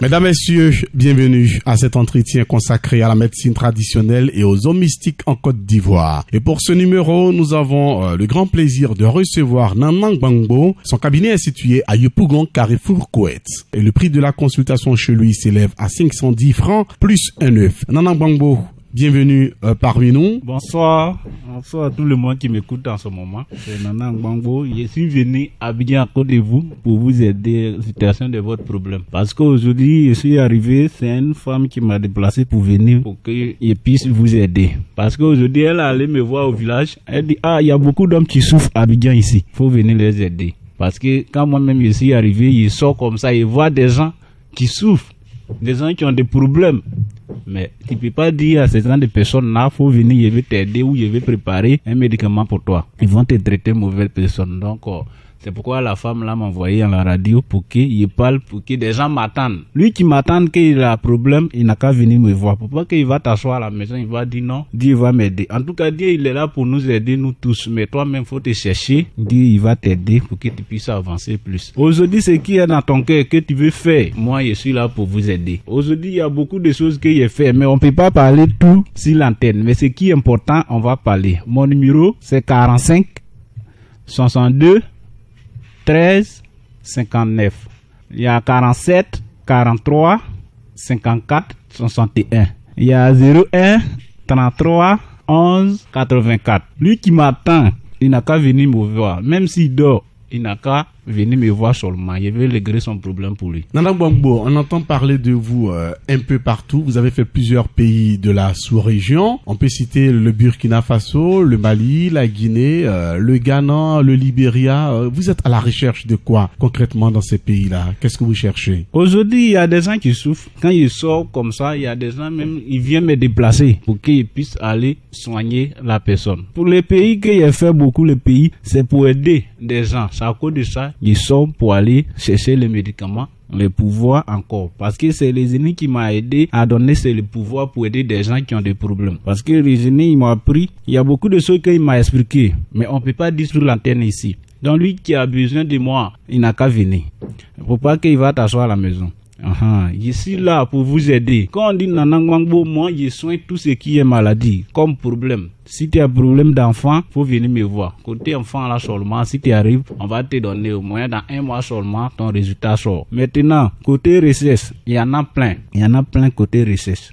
Mesdames, Messieurs, bienvenue à cet entretien consacré à la médecine traditionnelle et aux eaux mystiques en Côte d'Ivoire. Et pour ce numéro, nous avons le grand plaisir de recevoir Nanang Gbangbo. Son cabinet est situé à Yopougon, Carrefour, Koweït. Et le prix de la consultation chez lui s'élève à 510 francs plus un œuf. Nanang Gbangbo, bienvenue parmi nous. Bonsoir à tout le monde qui m'écoute en ce moment. C'est Nanang Gbangbo. Je suis venu à Abidjan à côté de vous pour vous aider à la situation de votre problème. Parce qu'aujourd'hui, je suis arrivé, c'est une femme qui m'a déplacé pour venir pour que je puisse vous aider. Parce qu'aujourd'hui, elle est allée me voir au village. Elle dit, il y a beaucoup d'hommes qui souffrent à Abidjan ici. Il faut venir les aider. Parce que quand moi-même je suis arrivé, je sors comme ça, je vois des gens qui souffrent, des gens qui ont des problèmes. Mais tu ne peux pas dire à ces gens de personnes-là, il faut venir, je vais t'aider ou je vais préparer un médicament pour toi. Ils vont te traiter mauvaise personne. Donc, c'est pourquoi la femme là m'a envoyé à la radio pour qu'il parle, pour que des gens m'attendent. Lui qui m'attend qu'il a un problème, il n'a qu'à venir me voir. Pourquoi qu'il va t'asseoir à la maison, il va dire non, Dieu va m'aider. En tout cas, Dieu il est là pour nous aider, nous tous. Mais toi-même, il faut te chercher. Dieu il va t'aider pour que tu puisses avancer plus. Aujourd'hui, ce qui est dans ton cœur que tu veux faire, moi je suis là pour vous aider. Aujourd'hui, il y a beaucoup de choses que j'ai fait, mais on ne peut pas parler tout sur l'antenne. Mais ce qui est important, on va parler. Mon numéro, c'est 45 62 13 59. Il y a 47 43 54 61. Il y a 01 33 11 84. Lui qui m'attend, il n'a qu'à venir me voir. Même s'il dort, il n'a qu'à venir me voir seulement. Je vais régler son problème pour lui. Nanang Gbangbo, on entend parler de vous un peu partout. Vous avez fait plusieurs pays de la sous-région. On peut citer le Burkina Faso, le Mali, la Guinée, le Ghana, le Libéria. Vous êtes à la recherche de quoi concrètement dans ces pays-là? Qu'est-ce que vous cherchez? Aujourd'hui, il y a des gens qui souffrent. Quand ils sortent comme ça, il y a des gens même, ils viennent me déplacer pour qu'ils puissent aller soigner la personne. Pour les pays que j'ai fait beaucoup, les pays, c'est pour aider des gens. C'est à cause de ça, ils sont pour aller chercher les médicaments, les pouvoirs encore. Parce que c'est les ennemis qui m'ont aidé à donner le pouvoir pour aider des gens qui ont des problèmes. Parce que les ennemis, ils m'ont appris, il y a beaucoup de choses qu'il m'a expliqué, mais on ne peut pas dire sur l'antenne ici. Donc lui qui a besoin de moi, il n'a qu'à venir. Il ne faut pas qu'il va t'asseoir à la maison. Je suis là pour vous aider. Quand on dit Nanang Gbangbo, moi je soigne tout ce qui est maladie, comme problème. Si tu as un problème d'enfant, faut venir me voir. Côté enfant là seulement, si tu arrives, on va te donner au moins dans 1 mois seulement, ton résultat sort. Maintenant, côté recherche, il y en a plein. Il y en a plein côté recherche.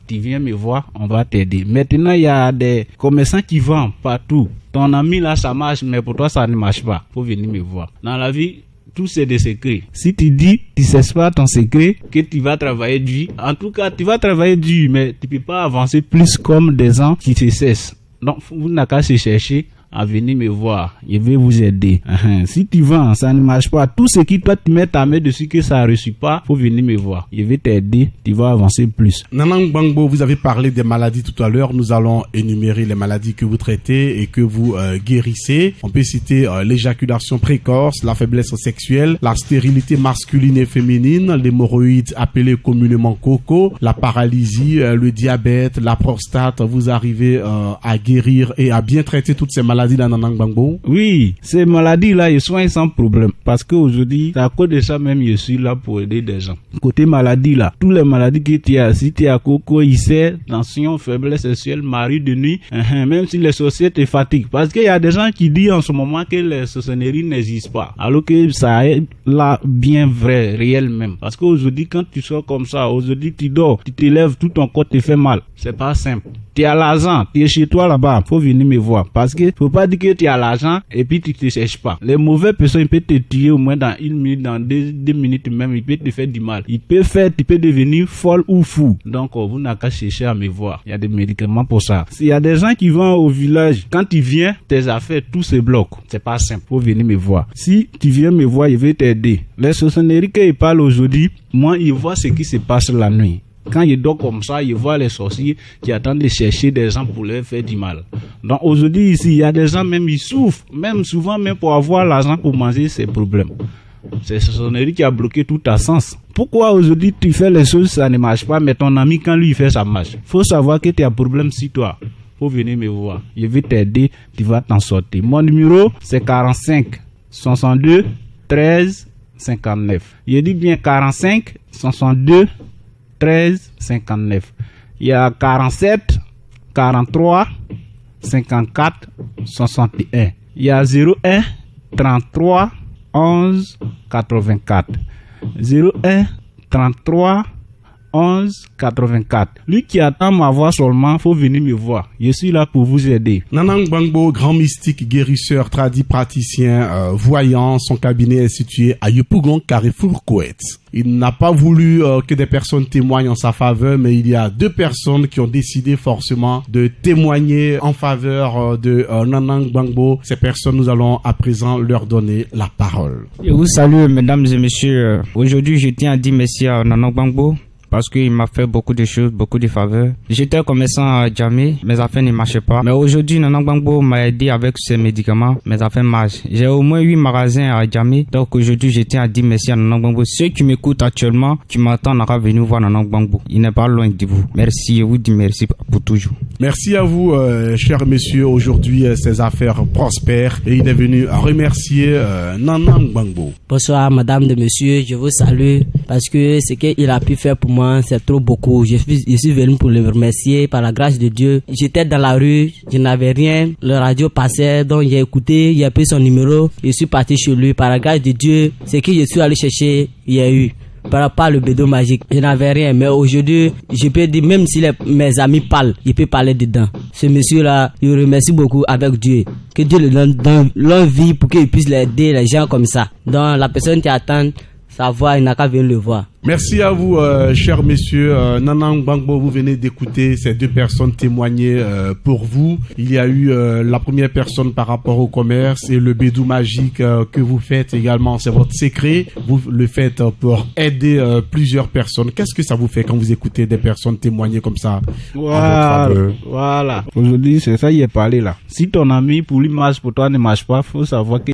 Tu viens me voir, on va t'aider. Maintenant, il y a des commerçants qui vendent partout. Ton ami là, ça marche, mais pour toi, ça ne marche pas. Faut venir me voir. Dans la vie, tout c'est des secrets. Si tu dis, tu sais pas ton secret, que tu vas travailler dur, en tout cas, tu vas travailler dur, mais tu peux pas avancer plus comme des gens qui se cessent. Donc, vous n'avez qu'à se chercher à venir me voir. Je vais vous aider. Si tu vends, ça ne marche pas. Tout ce qui toi tu mets ta main dessus que ça ne réussit pas, faut venir me voir. Je vais t'aider. Tu vas avancer plus. Nanang Gbangbo, vous avez parlé des maladies tout à l'heure. Nous allons énumérer les maladies que vous traitez et que vous guérissez. On peut citer l'éjaculation précoce, la faiblesse sexuelle, la stérilité masculine et féminine, l'hémorroïde appelée communément coco, la paralysie, le diabète, la prostate. Vous arrivez à guérir et à bien traiter toutes ces maladies dans Nanang Gbangbo? Oui, ces maladies-là, je soigne sans problème. Parce qu'aujourd'hui, à cause de ça même, je suis là pour aider des gens. Côté maladie là, toutes les maladies que tu as, si tu as coco, ulcère, tension, faiblesse sexuelle, mari de nuit, même si les sorciers te fatiguent. Parce qu'il y a des gens qui disent en ce moment que les sorcelleries n'existent pas. Alors que ça est là bien vrai, réel même. Parce qu'aujourd'hui, quand tu sors comme ça, aujourd'hui tu dors, tu te lèves, tout ton corps te fait mal. C'est pas simple. Tu as l'argent, tu es chez toi là-bas, faut venir me voir. Parce que faut pas dire que tu as l'argent et puis tu te cherches pas. Les mauvaises personnes, ils peuvent te tuer au moins dans 1 minute, dans 2 minutes même, ils peuvent te faire du mal. Tu peux devenir folle ou fou. Donc, vous n'avez qu'à chercher à me voir. Il y a des médicaments pour ça. S'il y a des gens qui vont au village, quand tu viens, tes affaires, tout se bloque. C'est pas simple. Faut venir me voir. Si tu viens me voir, je vais t'aider. Les sorcelleries qu'ils parlent aujourd'hui, moi, ils voient ce qui se passe la nuit. Quand il dort comme ça, il voit les sorciers qui attendent de chercher des gens pour leur faire du mal. Donc aujourd'hui ici, il y a des gens même ils souffrent, même souvent même pour avoir l'argent pour manger ces problèmes. C'est ce sorcellerie qui a bloqué tout ta sens. Pourquoi aujourd'hui tu fais les choses, ça ne marche pas, mais ton ami quand lui il fait ça marche. Faut savoir que tu as un problème sur toi. Faut venir me voir. Je vais t'aider, tu vas t'en sortir. Mon numéro c'est 45 62 13 59. Je dis bien 45 62 13 59. Il y a 47 43 54 61. Il y a 01 33 11 84. 01 33 11 84. Lui qui attend ma voix seulement, faut venir me voir. Je suis là pour vous aider. Nanang Gbangbo, grand mystique, guérisseur, tradit praticien, voyant, son cabinet est situé à Yopougon, Carrefour, Koweït. Il n'a pas voulu que des personnes témoignent en sa faveur, mais il y a 2 personnes qui ont décidé forcément de témoigner en faveur de Nanang Gbangbo. Ces personnes, nous allons à présent leur donner la parole. Je vous salue, mesdames et messieurs. Aujourd'hui, je tiens à dire merci à Nanang Gbangbo, parce qu'il m'a fait beaucoup de choses, beaucoup de faveurs. J'étais commerçant à Djamé, mes affaires ne marchaient pas. Mais aujourd'hui, Nanang Gbangbo m'a aidé avec ses médicaments, mes affaires marchent. J'ai au moins 8 magasins à Djamé. Donc aujourd'hui, je tiens à dire merci à Nanang Gbangbo. Ceux qui m'écoutent actuellement, qui m'attendent à venir voir Nanang Gbangbo. Il n'est pas loin de vous. Merci, je vous dis merci pour toujours. Merci à vous, chers messieurs. Aujourd'hui, ces affaires prospèrent et il est venu remercier Nanang Gbangbo. Bonsoir, madame de monsieur, je vous salue parce que ce qu'il a pu faire pour moi, c'est trop beaucoup. Je suis venu pour le remercier par la grâce de Dieu. J'étais dans la rue, je n'avais rien. Le radio passait, donc j'ai écouté, j'ai pris son numéro. Je suis parti chez lui. Par la grâce de Dieu, ce que je suis allé chercher, il y a eu. Par le bédo magique, je n'avais rien, mais aujourd'hui, je peux dire, même si mes amis parlent, je peux parler dedans. Ce monsieur-là, je le remercie beaucoup avec Dieu. Que Dieu le donne dans leur vie pour qu'il puisse aider les gens comme ça. Donc, la personne qui attend sa voix, il n'a qu'à venir le voir. Merci à vous, chers messieurs. Nanang Gbangbo, vous venez d'écouter ces 2 personnes témoigner pour vous. Il y a eu la première personne par rapport au commerce et le bédou magique que vous faites également. C'est votre secret. Vous le faites pour aider plusieurs personnes. Qu'est-ce que ça vous fait quand vous écoutez des personnes témoigner comme ça? Voilà. Aujourd'hui, c'est ça, il est parlé là. Si ton ami, pour lui marche, pour toi ne marche pas, faut savoir que